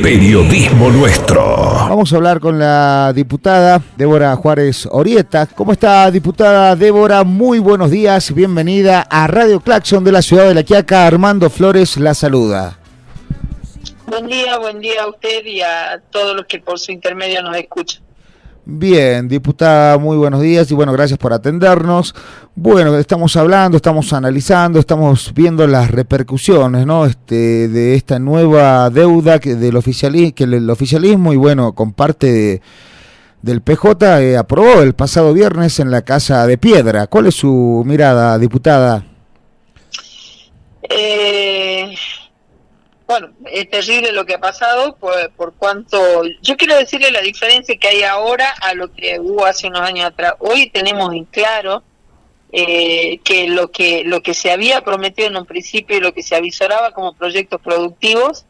periodismo nuestro. Vamos a hablar con la diputada Débora Juárez Orieta. ¿Cómo está, diputada Débora? Muy buenos días, bienvenida a Radio Claxon de la ciudad de La Quiaca. Armando Flores la saluda. Buen día a usted y a todos los que por su intermedio nos escuchan. Bien, diputada, muy buenos días y bueno, gracias por atendernos. Bueno, estamos hablando, estamos analizando, estamos viendo las repercusiones, ¿no? De esta nueva deuda que el oficialismo y bueno, con parte del PJ aprobó el pasado viernes en la Casa de Piedra. ¿Cuál es su mirada, diputada? Bueno, es terrible lo que ha pasado por cuanto... Yo quiero decirle la diferencia que hay ahora a lo que hubo hace unos años atrás. Hoy tenemos en claro que lo que se había prometido en un principio y lo que se avisoraba como proyectos productivos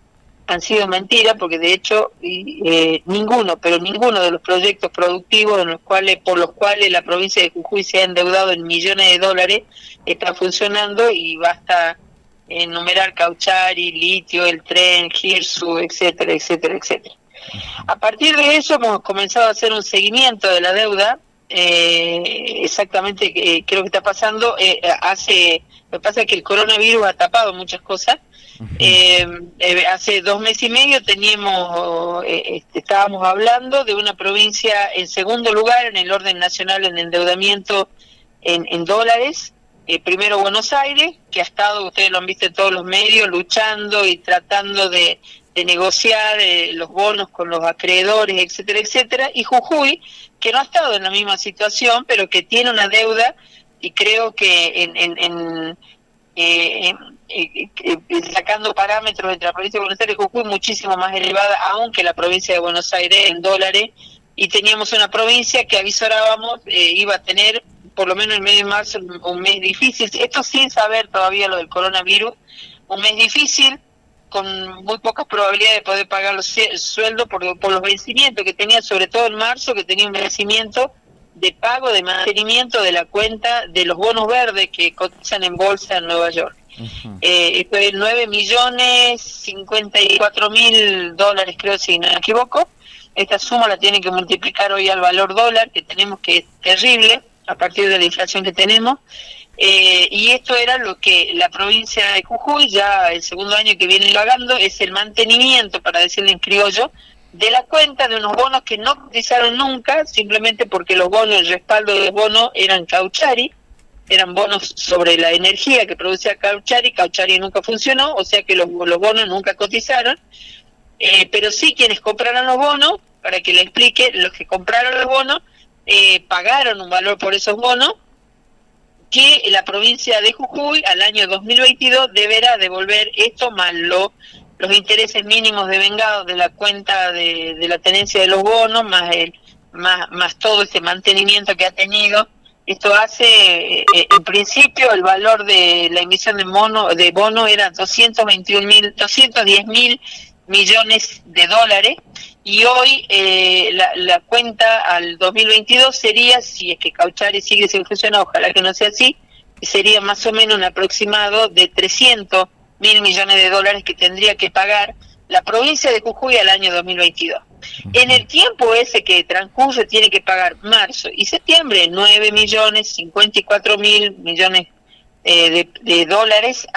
han sido mentiras, porque de hecho ninguno de los proyectos productivos por los cuales la provincia de Jujuy se ha endeudado en millones de dólares está funcionando, y basta enumerar Cauchari, Litio, el tren, Girsu, etcétera, etcétera, etcétera. A partir de eso hemos comenzado a hacer un seguimiento de la deuda. Exactamente, creo que está pasando. Lo que pasa es que el coronavirus ha tapado muchas cosas. Hace 2 meses y medio estábamos hablando de una provincia en segundo lugar en el orden nacional en endeudamiento en dólares. Primero Buenos Aires, que ha estado, ustedes lo han visto en todos los medios, luchando y tratando de negociar los bonos con los acreedores, etcétera, etcétera, y Jujuy, que no ha estado en la misma situación, pero que tiene una deuda, y creo que sacando parámetros entre la provincia de Buenos Aires y Jujuy, muchísimo más elevada aún que la provincia de Buenos Aires en dólares, y teníamos una provincia que avisorábamos iba a tener por lo menos el mes de marzo, un mes difícil, esto sin saber todavía lo del coronavirus, un mes difícil, con muy pocas probabilidades de poder pagar los sueldos por los vencimientos que tenía, sobre todo en marzo, que tenía un vencimiento de pago de mantenimiento de la cuenta de los bonos verdes que cotizan en bolsa en Nueva York. Esto es 9.054.000 dólares, creo, si no me equivoco. Esta suma la tienen que multiplicar hoy al valor dólar, que tenemos, que es terrible, a partir de la inflación que tenemos, y esto era lo que la provincia de Jujuy, ya el segundo año que viene pagando, es el mantenimiento, para decirlo en criollo, de la cuenta de unos bonos que no cotizaron nunca, simplemente porque los bonos, el respaldo de los bonos eran Cauchari, eran bonos sobre la energía que producía Cauchari nunca funcionó, o sea que los bonos nunca cotizaron, pero sí quienes compraron los bonos, para que le explique, los que compraron los bonos, pagaron un valor por esos bonos que la provincia de Jujuy al año 2022 deberá devolver esto más los intereses mínimos devengados de la cuenta de la tenencia de los bonos, más todo ese mantenimiento que ha tenido. Esto hace, en principio, el valor de la emisión de bono era 210 mil millones de dólares, y hoy la cuenta al 2022 sería, si es que Cauchari sigue sin funcionar, ojalá que no sea así, sería más o menos un aproximado de 300.000 millones de dólares que tendría que pagar la provincia de Jujuy al año 2022. En el tiempo ese que transcurre tiene que pagar marzo y septiembre 9.054.000 millones de dólares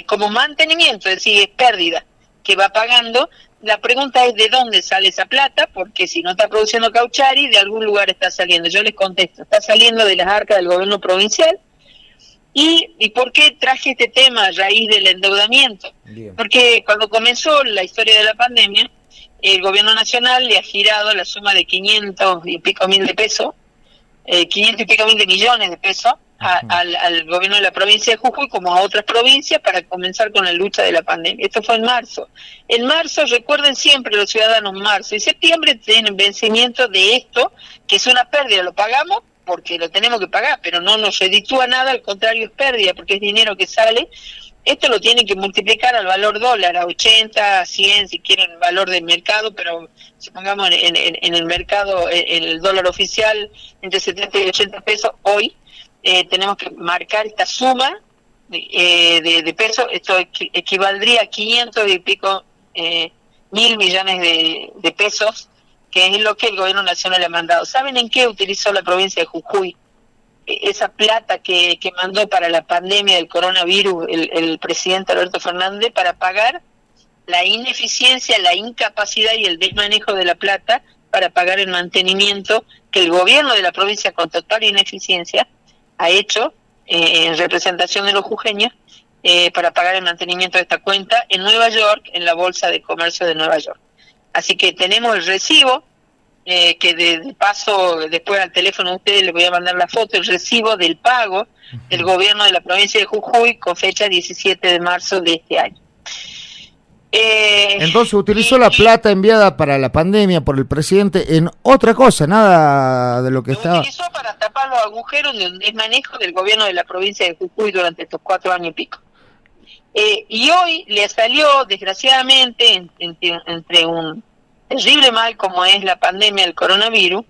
como mantenimiento, es decir, es pérdida que va pagando. La pregunta es de dónde sale esa plata, porque si no está produciendo Cauchari, de algún lugar está saliendo. Yo les contesto, está saliendo de las arcas del gobierno provincial. ¿Y por qué traje este tema a raíz del endeudamiento? Bien. Porque cuando comenzó la historia de la pandemia, el gobierno nacional le ha girado la suma de 500 y pico mil de pesos, 500 y pico mil de millones de pesos, al gobierno de la provincia de Jujuy como a otras provincias para comenzar con la lucha de la pandemia. Esto fue en marzo. En marzo, recuerden siempre los ciudadanos, marzo y septiembre tienen vencimiento de esto, que es una pérdida, lo pagamos porque lo tenemos que pagar, pero no nos reditúa nada, al contrario es pérdida porque es dinero que sale. Esto lo tienen que multiplicar al valor dólar, a 80, a 100, si quieren valor del mercado, pero supongamos en el mercado, el dólar oficial entre 70 y 80 pesos hoy. Tenemos que marcar esta suma de pesos, esto equivaldría a 500 y pico 1.000 millones de pesos, que es lo que el gobierno nacional le ha mandado. ¿Saben en qué utilizó la provincia de Jujuy esa plata que mandó para la pandemia del coronavirus el presidente Alberto Fernández? Para pagar la ineficiencia, la incapacidad y el desmanejo de la plata para pagar el mantenimiento que el gobierno de la provincia, con total ineficiencia, ha hecho en representación de los jujeños, para pagar el mantenimiento de esta cuenta en Nueva York, en la Bolsa de Comercio de Nueva York. Así que tenemos el recibo, que de paso después al teléfono a ustedes les voy a mandar la foto, el recibo del pago del gobierno de la provincia de Jujuy con fecha 17 de marzo de este año. Entonces utilizó la plata enviada para la pandemia por el presidente en otra cosa, nada de lo que estaba... Utilizó para tapar los agujeros de un desmanejo del gobierno de la provincia de Jujuy durante estos 4 años y pico. Y hoy le salió, desgraciadamente, entre un terrible mal como es la pandemia del coronavirus,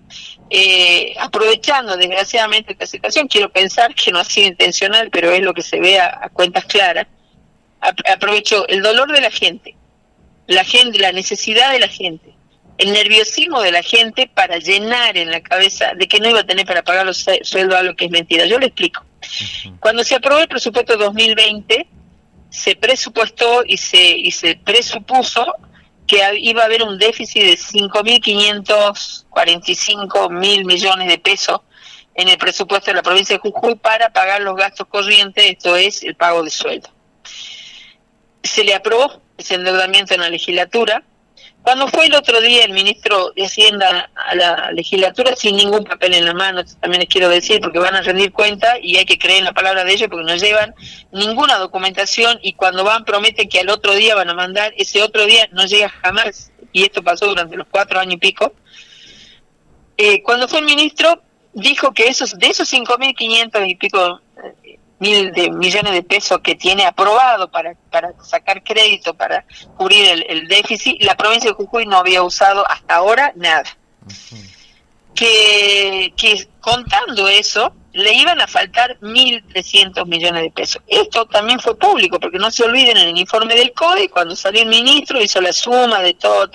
aprovechando desgraciadamente esta situación, quiero pensar que no ha sido intencional, pero es lo que se ve a cuentas claras, aprovechó el dolor de la gente, la necesidad de la gente, el nerviosismo de la gente para llenar en la cabeza de que no iba a tener para pagar los sueldos, a lo que es mentira. Yo le explico. Cuando se aprobó el presupuesto 2020, se presupuestó y se presupuso que iba a haber un déficit de 5.545.000 millones de pesos en el presupuesto de la provincia de Jujuy para pagar los gastos corrientes, esto es el pago de sueldo. Se le aprobó ese endeudamiento en la legislatura. Cuando fue el otro día el ministro de Hacienda a la legislatura sin ningún papel en la mano, también les quiero decir, porque van a rendir cuenta y hay que creer en la palabra de ellos porque no llevan ninguna documentación, y cuando van prometen que al otro día van a mandar, ese otro día no llega jamás, y esto pasó durante los 4 años y pico. Cuando fue el ministro dijo que de esos 5.500 y pico millones de pesos que tiene aprobado para sacar crédito, para cubrir el déficit, la provincia de Jujuy no había usado hasta ahora nada. Que contando eso, le iban a faltar 1.300 millones de pesos. Esto también fue público, porque no se olviden, en el informe del CODE, cuando salió el ministro, hizo la suma de todo,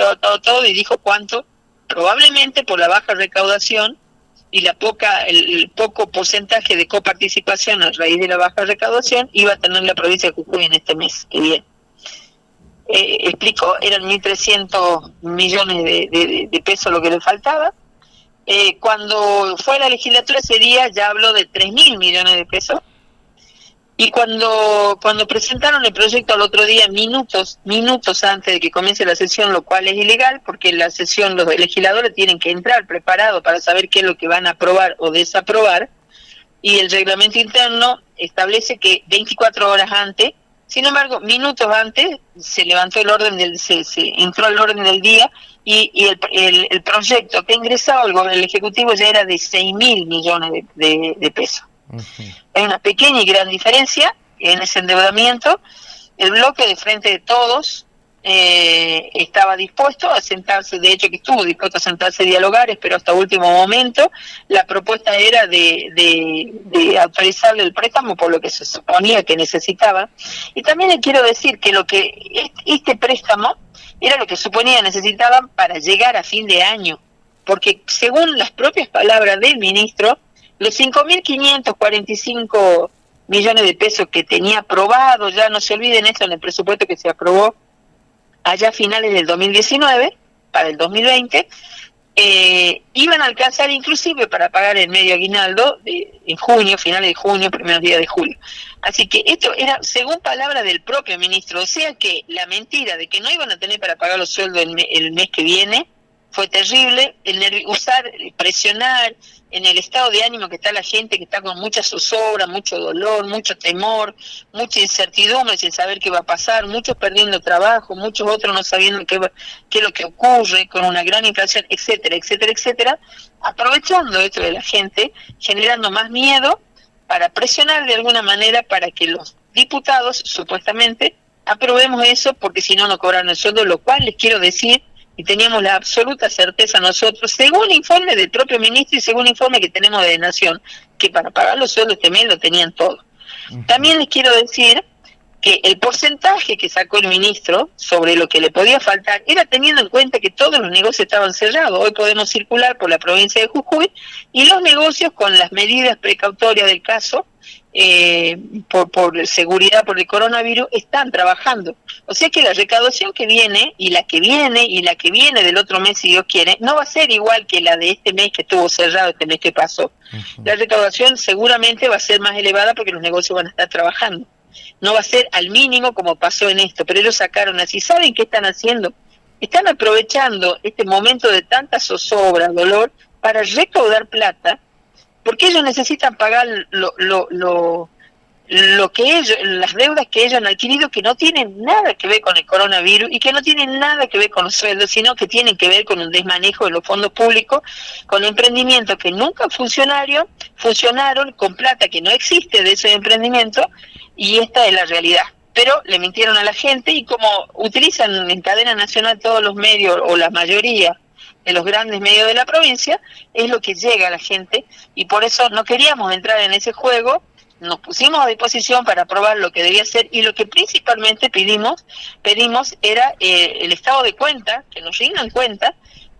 y dijo cuánto, probablemente por la baja recaudación, y el poco porcentaje de coparticipación a raíz de la baja recaudación, iba a tener la provincia de Jujuy en este mes que viene. Explico, eran 1.300 millones de pesos lo que le faltaba. Cuando fue a la legislatura ese día ya habló de 3.000 millones de pesos, y cuando presentaron el proyecto al otro día, minutos antes de que comience la sesión, lo cual es ilegal, porque en la sesión los legisladores tienen que entrar preparados para saber qué es lo que van a aprobar o desaprobar, y el reglamento interno establece que 24 horas antes, sin embargo, minutos antes, se levantó el orden se entró el orden del día, y el proyecto que ha ingresado el Ejecutivo ya era de 6.000 millones de pesos. Hay una pequeña y gran diferencia en ese endeudamiento. El bloque de Frente de Todos estaba dispuesto a sentarse, de hecho que estuvo dispuesto a sentarse a dialogar, pero hasta último momento la propuesta era de autorizarle el préstamo por lo que se suponía que necesitaba. Y también le quiero decir que este préstamo era lo que suponía necesitaban para llegar a fin de año, porque según las propias palabras del ministro, los 5.545 millones de pesos que tenía aprobado, ya no se olviden esto, en el presupuesto que se aprobó allá a finales del 2019, para el 2020, iban a alcanzar inclusive para pagar el medio aguinaldo en junio, finales de junio, primeros días de julio. Así que esto era según palabra del propio ministro, o sea que la mentira de que no iban a tener para pagar los sueldos el mes que viene fue terrible. Presionar en el estado de ánimo que está la gente, que está con mucha zozobra, mucho dolor, mucho temor, mucha incertidumbre sin saber qué va a pasar, muchos perdiendo trabajo, muchos otros no sabiendo qué es lo que ocurre, con una gran inflación, etcétera, aprovechando esto de la gente, generando más miedo para presionar de alguna manera para que los diputados, supuestamente, aprobemos eso, porque si no, no cobran el sueldo, lo cual les quiero decir, y teníamos la absoluta certeza nosotros, según informe del propio ministro y según informe que tenemos de Nación, que para pagar los sueldos este mes lo tenían todo. También les quiero decir que el porcentaje que sacó el ministro sobre lo que le podía faltar era teniendo en cuenta que todos los negocios estaban cerrados. Hoy podemos circular por la provincia de Jujuy y los negocios, con las medidas precautorias del caso, por seguridad, por el coronavirus, están trabajando. O sea que la recaudación que viene, y la que viene, y la que viene del otro mes, si Dios quiere, no va a ser igual que la de este mes que estuvo cerrado, este mes que pasó. La recaudación seguramente va a ser más elevada porque los negocios van a estar trabajando. No va a ser al mínimo como pasó en esto, pero ellos sacaron así. ¿Saben qué están haciendo? Están aprovechando este momento de tanta zozobra, dolor, para recaudar plata, porque ellos necesitan pagar lo que ellos, las deudas que ellos han adquirido, que no tienen nada que ver con el coronavirus y que no tienen nada que ver con los sueldos, sino que tienen que ver con un desmanejo de los fondos públicos, con emprendimientos que nunca funcionaron con plata que no existe de ese emprendimiento, y esta es la realidad. Pero le mintieron a la gente, y como utilizan en cadena nacional todos los medios, o la mayoría de los grandes medios de la provincia, es lo que llega a la gente, y por eso no queríamos entrar en ese juego. Nos pusimos a disposición para aprobar lo que debía ser, y lo que principalmente pedimos era el estado de cuenta, que nos rindan cuenta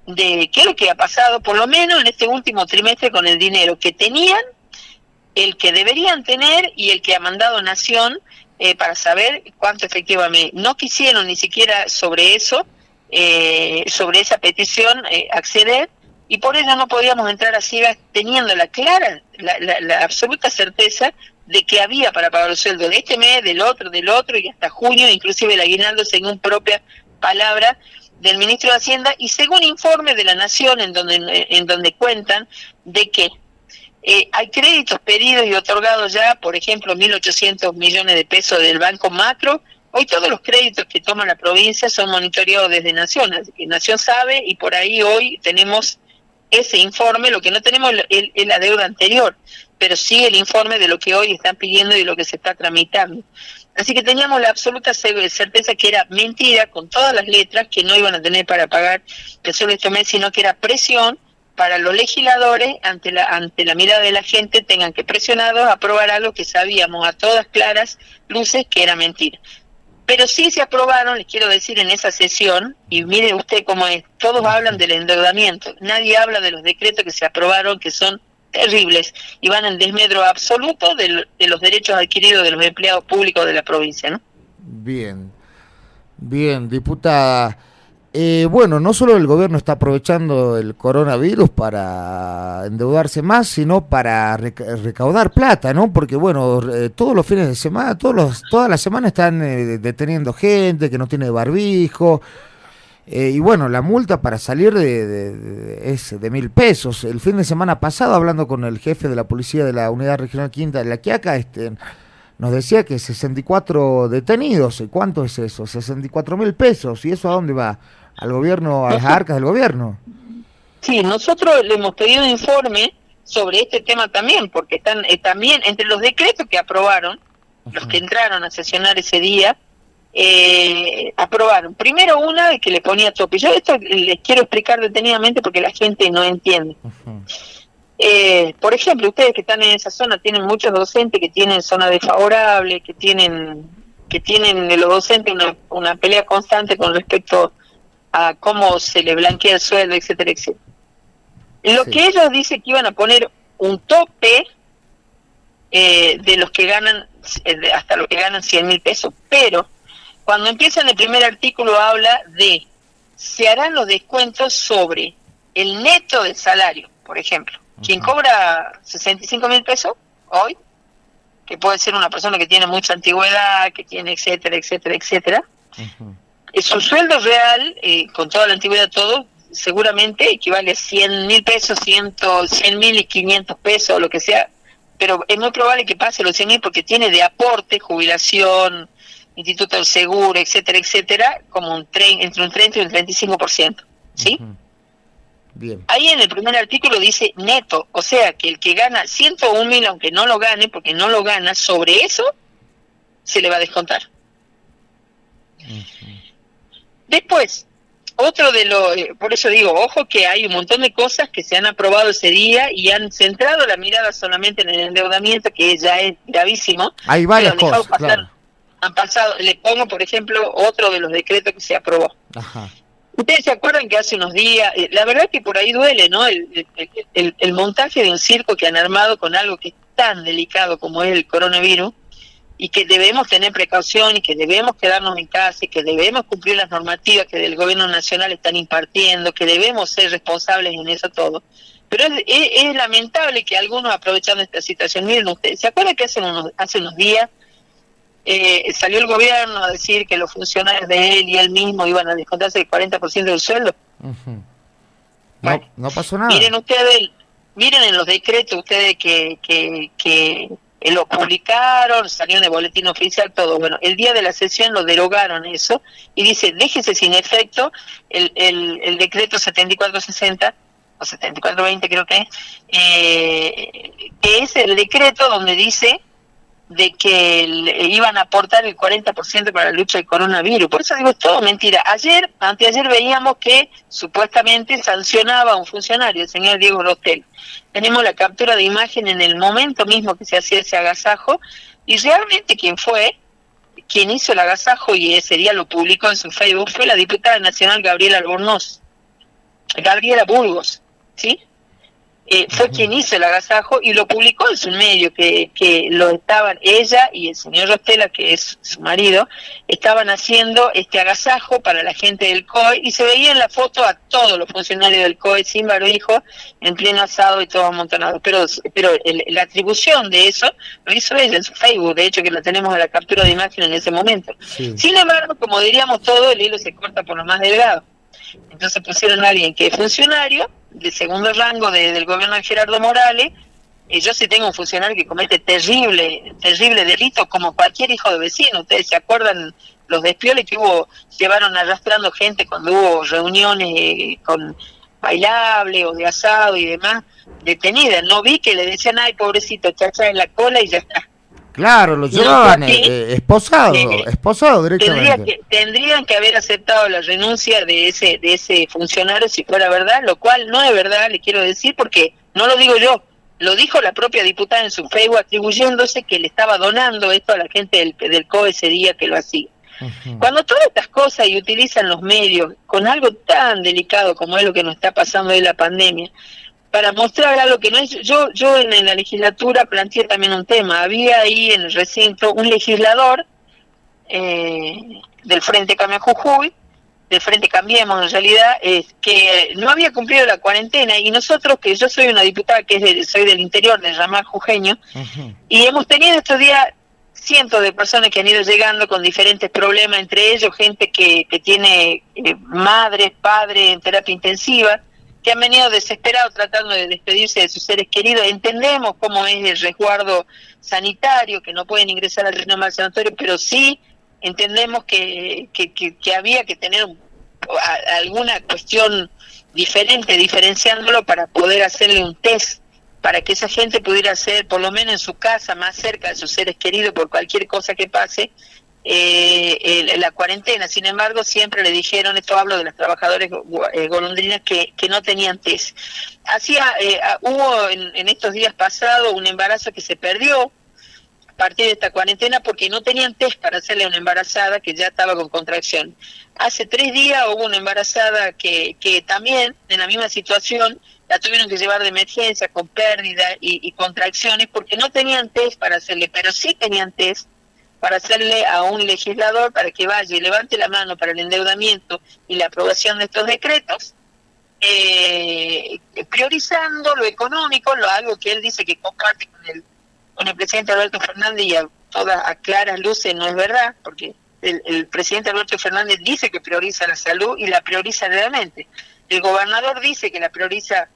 de qué es lo que ha pasado, por lo menos en este último trimestre, con el dinero que tenían, el que deberían tener y el que ha mandado Nación, para saber cuánto efectivamente. No quisieron ni siquiera sobre eso, sobre esa petición, acceder, y por ello no podíamos entrar a ciegas teniendo la clara, la absoluta certeza de que había para pagar los sueldos de este mes, del otro y hasta junio, inclusive el aguinaldo, según propia palabra del ministro de Hacienda y según informe de la Nación, en donde cuentan de que hay créditos pedidos y otorgados ya, por ejemplo, 1.800 millones de pesos del Banco Macro. Hoy todos los créditos que toma la provincia son monitoreados desde Nación, así que Nación sabe, y por ahí hoy tenemos ese informe. Lo que no tenemos es la deuda anterior, pero sí el informe de lo que hoy están pidiendo y lo que se está tramitando. Así que teníamos la absoluta certeza que era mentira, con todas las letras, que no iban a tener para pagar el sueldo este mes, sino que era presión para los legisladores, ante la mirada de la gente, tengan que presionarlos a aprobar algo que sabíamos a todas claras luces que era mentira. Pero sí se aprobaron, les quiero decir, en esa sesión, y mire usted cómo es, todos hablan del endeudamiento, nadie habla de los decretos que se aprobaron, que son terribles y van en desmedro absoluto de los derechos adquiridos de los empleados públicos de la provincia, ¿no? Bien, diputada. Bueno, no solo el gobierno está aprovechando el coronavirus para endeudarse más, sino para recaudar plata, ¿no? Porque, bueno, todos los fines de semana, todas las semanas están deteniendo gente que no tiene barbijo. Y bueno, la multa para salir es de 1.000 pesos. El fin de semana pasado, hablando con el jefe de la policía de la Unidad Regional Quinta de La Quiaca, nos decía que 64 detenidos. ¿Cuánto es eso? 64.000 pesos. ¿Y eso a dónde va? ¿Al gobierno, a las arcas del gobierno? Sí, nosotros le hemos pedido informe sobre este tema también, porque están también entre los decretos que aprobaron, los que entraron a sesionar ese día, aprobaron primero una que le ponía tope. Yo esto les quiero explicar detenidamente porque la gente no entiende. Por ejemplo, ustedes que están en esa zona tienen muchos docentes que tienen zona desfavorable, que tienen los docentes una pelea constante con respecto a cómo se le blanquea el sueldo, etcétera, etcétera. Lo que ellos dicen que iban a poner un tope de los que ganan, hasta los que ganan 100.000 pesos, pero cuando empieza en el primer artículo habla de se harán los descuentos sobre el neto del salario, por ejemplo. Quien cobra 65.000 pesos hoy, que puede ser una persona que tiene mucha antigüedad, que tiene etcétera, etcétera, etcétera, su sueldo real, con toda la antigüedad, todo, seguramente equivale a 100.000 pesos, 100.000 y 500 pesos, lo que sea, pero es muy probable que pase los 100.000 porque tiene de aporte, jubilación, Instituto del Seguro, etcétera, etcétera, como entre un 30 y un 35%, ¿sí? Bien. Ahí en el primer artículo dice neto, o sea que el que gana 101.000, aunque no lo gane, porque no lo gana, sobre eso se le va a descontar. Después, otro de los, por eso digo, ojo que hay un montón de cosas que se han aprobado ese día y han centrado la mirada solamente en el endeudamiento, que ya es gravísimo. Hay varias cosas, claro. han pasado. Le pongo, por ejemplo, otro de los decretos que se aprobó. Ajá. Ustedes se acuerdan que hace unos días, la verdad que por ahí duele, ¿no? El montaje de un circo que han armado con algo que es tan delicado como es el coronavirus, y que debemos tener precaución y que debemos quedarnos en casa y que debemos cumplir las normativas que del gobierno nacional están impartiendo, que debemos ser responsables en eso todo. Pero es lamentable que algunos, aprovechando esta situación, miren ustedes, ¿se acuerdan que hace unos días salió el gobierno a decir que los funcionarios de él y él mismo iban a descontarse el 40% del sueldo? Uh-huh. Bueno, no pasó nada. Miren ustedes, miren en los decretos ustedes que lo publicaron, salió en el boletín oficial, todo. Bueno, el día de la sesión lo derogaron eso y dice, déjese sin efecto el decreto 7460 o 7420 creo que es el decreto donde dice de que iban a aportar el 40% para la lucha del coronavirus. Por eso digo, es todo mentira. Anteayer veíamos que supuestamente sancionaba a un funcionario, el señor Diego Rostel. Tenemos la captura de imagen en el momento mismo que se hacía ese agasajo, y realmente quien hizo el agasajo y ese día lo publicó en su Facebook fue la diputada nacional Gabriela Burgos, ¿sí? Fue quien hizo el agasajo y lo publicó en su medio, que lo estaban, ella y el señor Rostela, que es su marido, estaban haciendo este agasajo para la gente del COE, y se veía en la foto a todos los funcionarios del COE sin barbijo, en pleno asado y todo amontonado. Pero la atribución de eso lo hizo ella en su Facebook, de hecho que la tenemos en la captura de imagen en ese momento. Sí. Sin embargo, como diríamos todo, el hilo se corta por lo más delgado. Entonces pusieron a alguien que es funcionario de segundo rango del gobierno de Gerardo Morales. Yo sí tengo un funcionario que comete terrible delito, como cualquier hijo de vecino. Ustedes se acuerdan los despioles que llevaron arrastrando gente cuando hubo reuniones con bailable o de asado y demás, detenidas. No vi que le decían, ay, pobrecito, chacha en la cola y ya está. Claro, lo llevaban esposado directamente. Tendrían que haber aceptado la renuncia de ese funcionario si fuera verdad, lo cual no es verdad, le quiero decir, porque no lo digo yo, lo dijo la propia diputada en su Facebook, atribuyéndose que le estaba donando esto a la gente del COE ese día que lo hacía. Uh-huh. Cuando todas estas cosas y utilizan los medios con algo tan delicado como es lo que nos está pasando de la pandemia, para mostrar algo que no es. Yo en la legislatura planteé también un tema. Había ahí en el recinto un legislador del Frente Cambia Jujuy, del Frente Cambiemos en realidad, que no había cumplido la cuarentena, y nosotros, que yo soy una diputada que soy del interior, del ramal jujeño, uh-huh, y hemos tenido estos días cientos de personas que han ido llegando con diferentes problemas, entre ellos gente que tiene madres, padres en terapia intensiva, que han venido desesperados tratando de despedirse de sus seres queridos. Entendemos cómo es el resguardo sanitario, que no pueden ingresar al sanatorio, pero sí entendemos que había que tener alguna cuestión diferente, diferenciándolo para poder hacerle un test, para que esa gente pudiera hacer, por lo menos en su casa, más cerca de sus seres queridos, por cualquier cosa que pase, la cuarentena. Sin embargo, siempre le dijeron, esto hablo de las trabajadoras golondrinas, que no tenían test. Hubo en estos días pasados un embarazo que se perdió a partir de esta cuarentena porque no tenían test para hacerle a una embarazada que ya estaba con contracción. Hace 3 días hubo una embarazada que también en la misma situación la tuvieron que llevar de emergencia con pérdida y contracciones porque no tenían test para hacerle, pero sí tenían test para hacerle a un legislador para que vaya y levante la mano para el endeudamiento y la aprobación de estos decretos, priorizando lo económico, algo que él dice que comparte con el presidente Alberto Fernández, y a claras luces no es verdad, porque el presidente Alberto Fernández dice que prioriza la salud y la prioriza realmente. El gobernador dice que la prioriza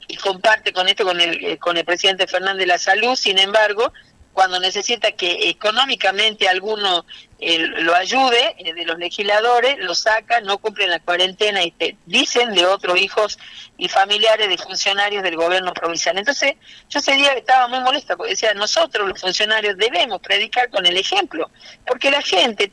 y comparte con el presidente Fernández la salud. Sin embargo, cuando necesita que económicamente alguno lo ayude, de los legisladores, lo saca, no cumplen la cuarentena y dicen de otros hijos y familiares de funcionarios del gobierno provincial. Entonces, yo ese día estaba muy molesta porque decía, nosotros los funcionarios debemos predicar con el ejemplo, porque la gente,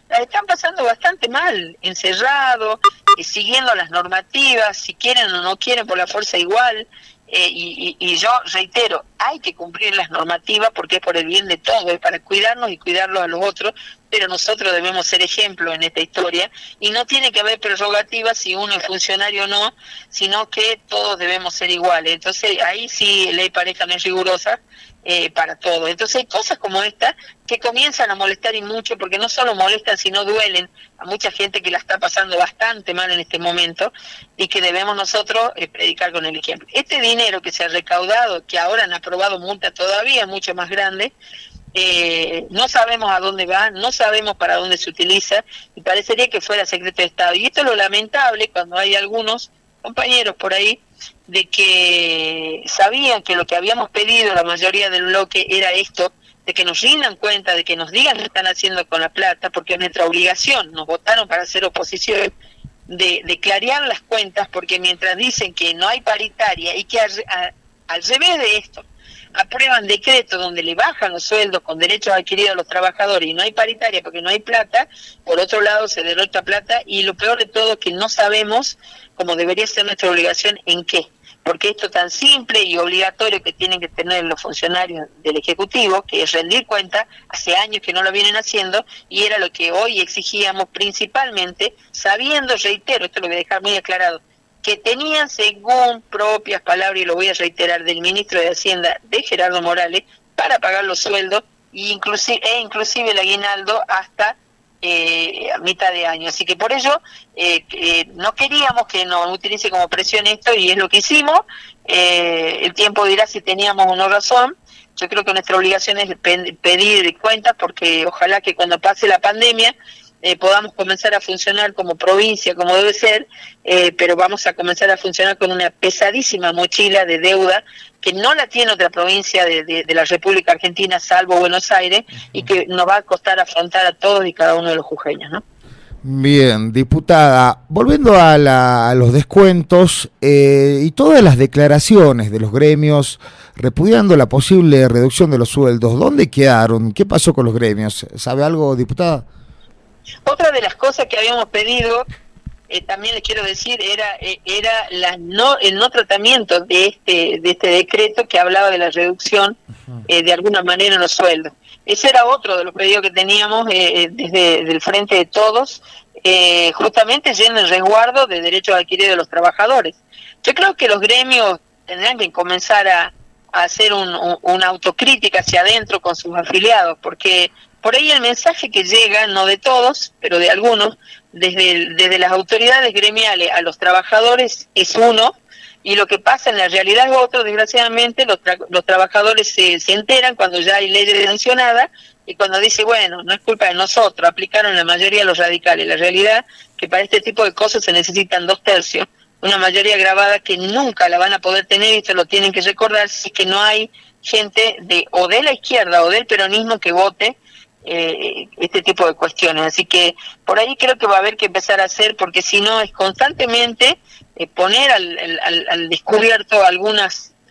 la están pasando bastante mal, encerrados, siguiendo las normativas, si quieren o no quieren, por la fuerza igual. y yo reitero, hay que cumplir las normativas porque es por el bien de todos, es para cuidarnos y cuidarlos a los otros, pero nosotros debemos ser ejemplo en esta historia y no tiene que haber prerrogativas si uno es funcionario o no, sino que todos debemos ser iguales. Entonces ahí sí ley pareja no es rigurosa para todos. Entonces hay cosas como esta que comienzan a molestar y mucho, porque no solo molestan sino duelen a mucha gente que la está pasando bastante mal en este momento y que debemos nosotros predicar con el ejemplo. Este dinero que se ha recaudado, que ahora han aprobado multas todavía mucho más grandes, no sabemos a dónde va, no sabemos para dónde se utiliza y parecería que fuera secreto de Estado. Y esto es lo lamentable cuando hay algunos compañeros por ahí de que sabían que lo que habíamos pedido la mayoría del bloque era esto, de que nos rindan cuenta, de que nos digan qué están haciendo con la plata, porque es nuestra obligación, nos votaron para hacer oposición, de clarear las cuentas, porque mientras dicen que no hay paritaria y que al revés de esto, aprueban decretos donde le bajan los sueldos con derechos adquiridos a los trabajadores y no hay paritaria porque no hay plata, por otro lado se derrocha plata y lo peor de todo es que no sabemos, como debería ser nuestra obligación, en qué. Porque esto tan simple y obligatorio que tienen que tener los funcionarios del Ejecutivo, que es rendir cuenta, hace años que no lo vienen haciendo, y era lo que hoy exigíamos principalmente, sabiendo, reitero, esto lo voy a dejar muy aclarado, que tenían, según propias palabras, y lo voy a reiterar, del ministro de Hacienda, de Gerardo Morales, para pagar los sueldos, inclusive el aguinaldo hasta a mitad de año. Así que por ello no queríamos que nos utilice como presión esto y es lo que hicimos. El tiempo dirá si teníamos o no razón. Yo creo que nuestra obligación es pedir cuentas porque ojalá que cuando pase la pandemia podamos comenzar a funcionar como provincia, como debe ser, pero vamos a comenzar a funcionar con una pesadísima mochila de deuda que no la tiene otra provincia de la República Argentina, salvo Buenos Aires, y que nos va a costar afrontar a todos y cada uno de los jujeños, ¿no? Bien, diputada, volviendo a los descuentos y todas las declaraciones de los gremios repudiando la posible reducción de los sueldos, ¿dónde quedaron? ¿Qué pasó con los gremios? ¿Sabe algo, diputada? Otra de las cosas que habíamos pedido, también les quiero decir, era el no tratamiento de este decreto que hablaba de la reducción de alguna manera en los sueldos. Ese era otro de los pedidos que teníamos desde el Frente de Todos, justamente yendo en resguardo de derechos adquiridos de los trabajadores. Yo creo que los gremios tendrán que comenzar a hacer una autocrítica hacia adentro con sus afiliados, porque por ahí el mensaje que llega, no de todos, pero de algunos, desde las autoridades gremiales a los trabajadores es uno, y lo que pasa en la realidad es otro. Desgraciadamente los trabajadores se enteran cuando ya hay leyes sancionadas y cuando dice, bueno, no es culpa de nosotros, aplicaron la mayoría de los radicales. La realidad es que para este tipo de cosas se necesitan 2/3, una mayoría grabada que nunca la van a poder tener y se lo tienen que recordar si es que no hay gente o de la izquierda o del peronismo que vote este tipo de cuestiones. Así que por ahí creo que va a haber que empezar a hacer, porque si no es constantemente poner al descubierto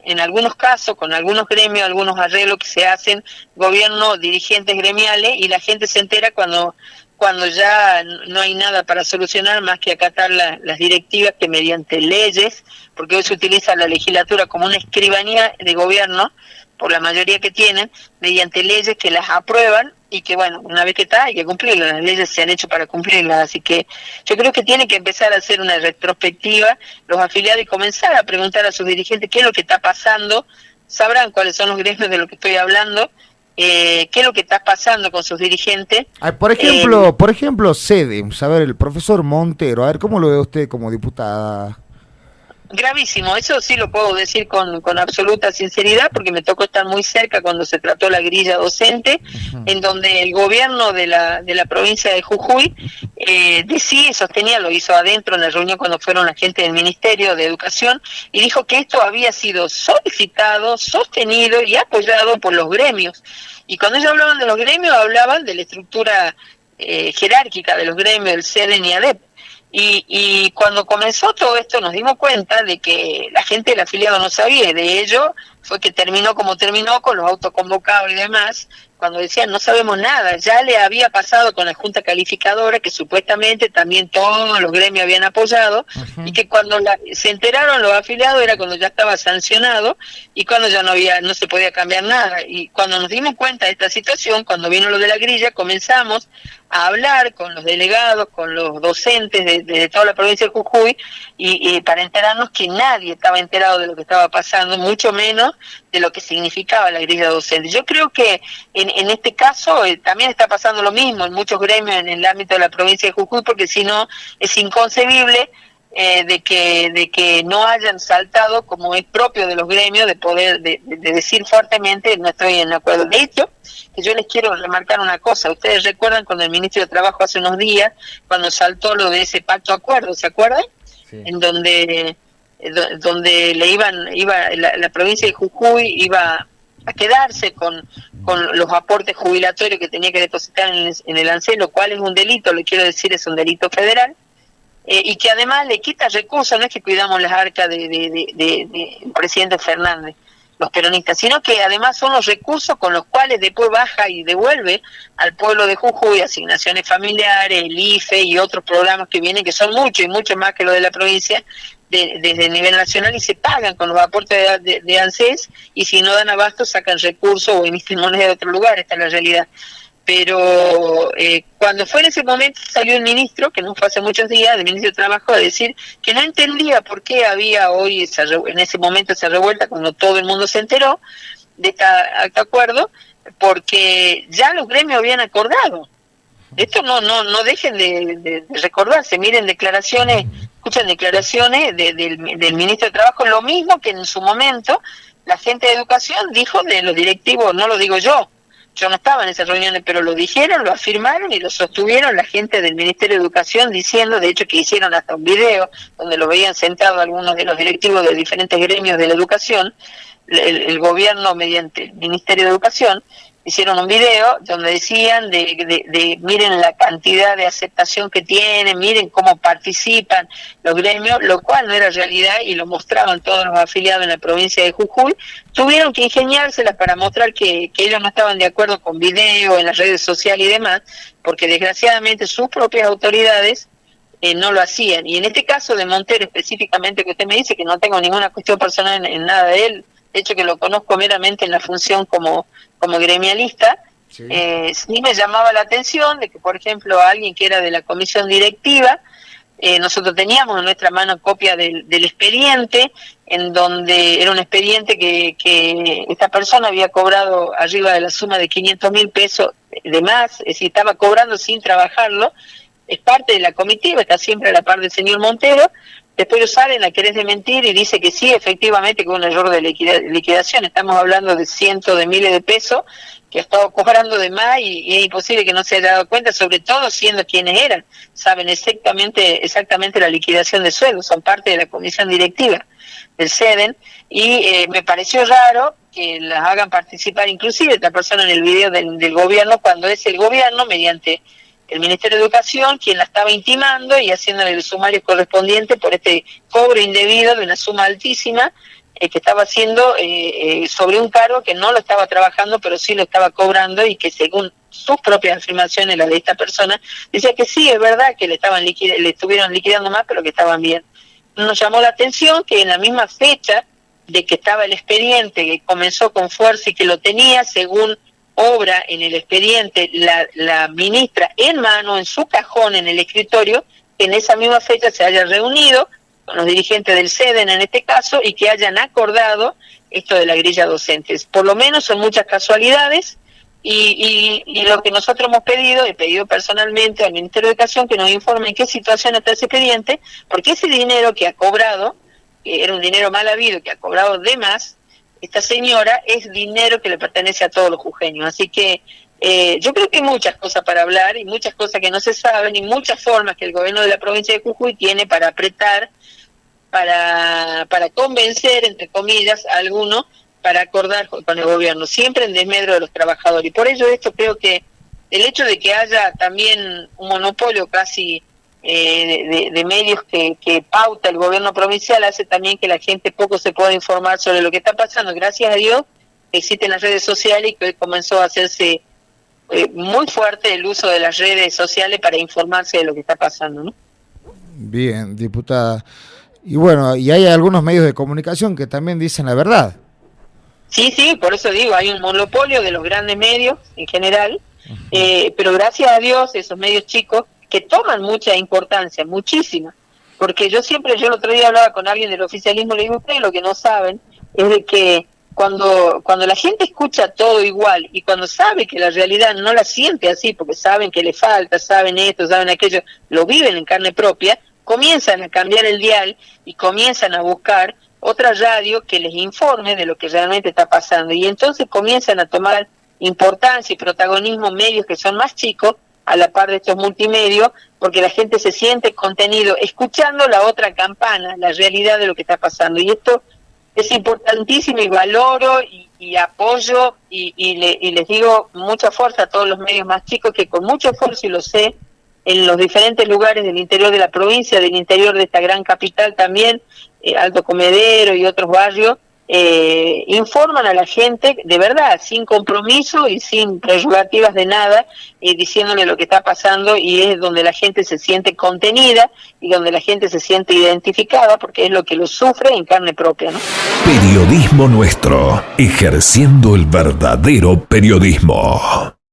en algunos casos, con algunos gremios, algunos arreglos que se hacen, gobierno, dirigentes gremiales, y la gente se entera cuando ya no hay nada para solucionar más que acatar las directivas que mediante leyes, porque hoy se utiliza la legislatura como una escribanía de gobierno, por la mayoría que tienen, mediante leyes que las aprueban y que, bueno, una vez que está, hay que cumplirlas. Las leyes se han hecho para cumplirlas, así que yo creo que tiene que empezar a hacer una retrospectiva los afiliados y comenzar a preguntar a sus dirigentes qué es lo que está pasando. Sabrán cuáles son los gremios de lo que estoy hablando, qué es lo que está pasando con sus dirigentes. Por ejemplo, CEDEMS, a ver, el profesor Montero, a ver, ¿cómo lo ve usted como diputada? Gravísimo, eso sí lo puedo decir con absoluta sinceridad, porque me tocó estar muy cerca cuando se trató la grilla docente, en donde el gobierno de la provincia de Jujuy decía y sostenía, lo hizo adentro en la reunión cuando fueron la gente del Ministerio de Educación, y dijo que esto había sido solicitado, sostenido y apoyado por los gremios. Y cuando ellos hablaban de los gremios, hablaban de la estructura jerárquica de los gremios, del CEDEN y ADEP. Y cuando comenzó todo esto nos dimos cuenta de que la gente del afiliado no sabía, y de ello fue que terminó como terminó, con los autoconvocados y demás, cuando decían no sabemos nada. Ya le había pasado con la Junta Calificadora, que supuestamente también todos los gremios habían apoyado, y que cuando se enteraron los afiliados era cuando ya estaba sancionado y cuando ya no se podía cambiar nada. Y cuando nos dimos cuenta de esta situación, cuando vino lo de la grilla, comenzamos a hablar con los delegados, con los docentes de toda la provincia de Jujuy, y para enterarnos que nadie estaba enterado de lo que estaba pasando, mucho menos de lo que significaba la grilla docente. Yo creo que en este caso también está pasando lo mismo en muchos gremios en el ámbito de la provincia de Jujuy, porque si no es inconcebible de que no hayan saltado, como es propio de los gremios, de poder de decir fuertemente no estoy en acuerdo. De hecho, que yo les quiero remarcar una cosa. Ustedes recuerdan cuando el ministro de Trabajo hace unos días, cuando saltó lo de ese pacto acuerdo, ¿se acuerdan? Sí. En donde le iba la provincia de Jujuy iba a quedarse con los aportes jubilatorios que tenía que depositar en el ANSES, lo cual es un delito, le quiero decir, es un delito federal. Y que además le quita recursos, no es que cuidamos las arcas de presidente Fernández, los peronistas, sino que además son los recursos con los cuales después baja y devuelve al pueblo de Jujuy asignaciones familiares, el IFE y otros programas que vienen, que son muchos y mucho más que lo de la provincia, desde el nivel nacional, y se pagan con los aportes de ANSES, y si no dan abasto sacan recursos o emiten moneda de otro lugar. Esta es la realidad. Pero cuando fue en ese momento salió el ministro, que no fue hace muchos días, el ministro de Trabajo, a decir que no entendía por qué había hoy en ese momento esa revuelta, cuando todo el mundo se enteró de este acuerdo, porque ya los gremios habían acordado. Esto no dejen de recordarse. Miren declaraciones, escuchan declaraciones del ministro de Trabajo, lo mismo que en su momento la gente de Educación dijo de los directivos. No lo digo yo no estaba en esas reuniones, pero lo dijeron, lo afirmaron y lo sostuvieron la gente del Ministerio de Educación, diciendo, de hecho que hicieron hasta un video donde lo veían sentado algunos de los directivos de diferentes gremios de la educación, el gobierno mediante el Ministerio de Educación, hicieron un video donde decían de miren la cantidad de aceptación que tienen, miren cómo participan los gremios, lo cual no era realidad, y lo mostraban todos los afiliados en la provincia de Jujuy. Tuvieron que ingeniárselas para mostrar que ellos no estaban de acuerdo con video en las redes sociales y demás, porque desgraciadamente sus propias autoridades no lo hacían. Y en este caso de Montero específicamente, que usted me dice, que no tengo ninguna cuestión personal en nada de él, de hecho que lo conozco meramente en la función como gremialista, sí. Sí me llamaba la atención de que, por ejemplo, alguien que era de la comisión directiva, nosotros teníamos en nuestra mano copia del expediente, en donde era un expediente que esta persona había cobrado arriba de la suma de 500.000 pesos de más, es decir, estaba cobrando sin trabajarlo, es parte de la comitiva, está siempre a la par del señor Montero. Después lo salen a querer desmentir y dice que sí, efectivamente, que hubo un error de liquidación. Estamos hablando de cientos de miles de pesos que ha estado cobrando de más, y es imposible que no se haya dado cuenta, sobre todo siendo quienes eran. Saben exactamente la liquidación de sueldos, son parte de la comisión directiva del SEDEN, y me pareció raro que las hagan participar, inclusive esta persona en el video del gobierno, cuando es el gobierno, mediante el Ministerio de Educación, quien la estaba intimando y haciéndole el sumario correspondiente por este cobro indebido de una suma altísima que estaba haciendo sobre un cargo que no lo estaba trabajando, pero sí lo estaba cobrando, y que según sus propias afirmaciones, la de esta persona, decía que sí, es verdad que le estuvieron liquidando más, pero que estaban bien. Nos llamó la atención que en la misma fecha de que estaba el expediente, que comenzó con fuerza y que lo tenía, según obra en el expediente la ministra en mano, en su cajón, en el escritorio, que en esa misma fecha se haya reunido con los dirigentes del SEDEN en este caso, y que hayan acordado esto de la grilla docente. Por lo menos son muchas casualidades, y lo que nosotros hemos pedido, he pedido personalmente al Ministerio de Educación que nos informe en qué situación está ese expediente, porque ese dinero que ha cobrado, que era un dinero mal habido, que ha cobrado de más, esta señora, es dinero que le pertenece a todos los jujeños. Así que yo creo que hay muchas cosas para hablar, y muchas cosas que no se saben, y muchas formas que el gobierno de la provincia de Jujuy tiene para apretar, para convencer, entre comillas, a algunos, para acordar con el gobierno, siempre en desmedro de los trabajadores. Y por ello esto creo que el hecho de que haya también un monopolio casi de medios que pauta el gobierno provincial hace también que la gente poco se pueda informar sobre lo que está pasando. Gracias a Dios existen las redes sociales y que hoy comenzó a hacerse muy fuerte el uso de las redes sociales para informarse de lo que está pasando, ¿no? Bien, diputada. Y bueno, y hay algunos medios de comunicación que también dicen la verdad. Sí, por eso digo, hay un monopolio de los grandes medios en general, pero gracias a Dios esos medios chicos que toman mucha importancia, muchísima, porque yo el otro día hablaba con alguien del oficialismo, le digo, ustedes lo que no saben es de que cuando la gente escucha todo igual y cuando sabe que la realidad no la siente así, porque saben que le falta, saben esto, saben aquello, lo viven en carne propia, comienzan a cambiar el dial y comienzan a buscar otra radio que les informe de lo que realmente está pasando. Y entonces comienzan a tomar importancia y protagonismo medios que son más chicos, a la par de estos multimedios, porque la gente se siente contenido, escuchando la otra campana, la realidad de lo que está pasando. Y esto es importantísimo y valoro y apoyo y les digo mucha fuerza a todos los medios más chicos que con mucho esfuerzo, y lo sé, en los diferentes lugares del interior de la provincia, del interior de esta gran capital también, Alto Comedero y otros barrios, informan a la gente de verdad, sin compromiso y sin prerrogativas de nada, diciéndole lo que está pasando, y es donde la gente se siente contenida y donde la gente se siente identificada, porque es lo que lo sufre en carne propia, ¿no? Periodismo Nuestro, ejerciendo el verdadero periodismo.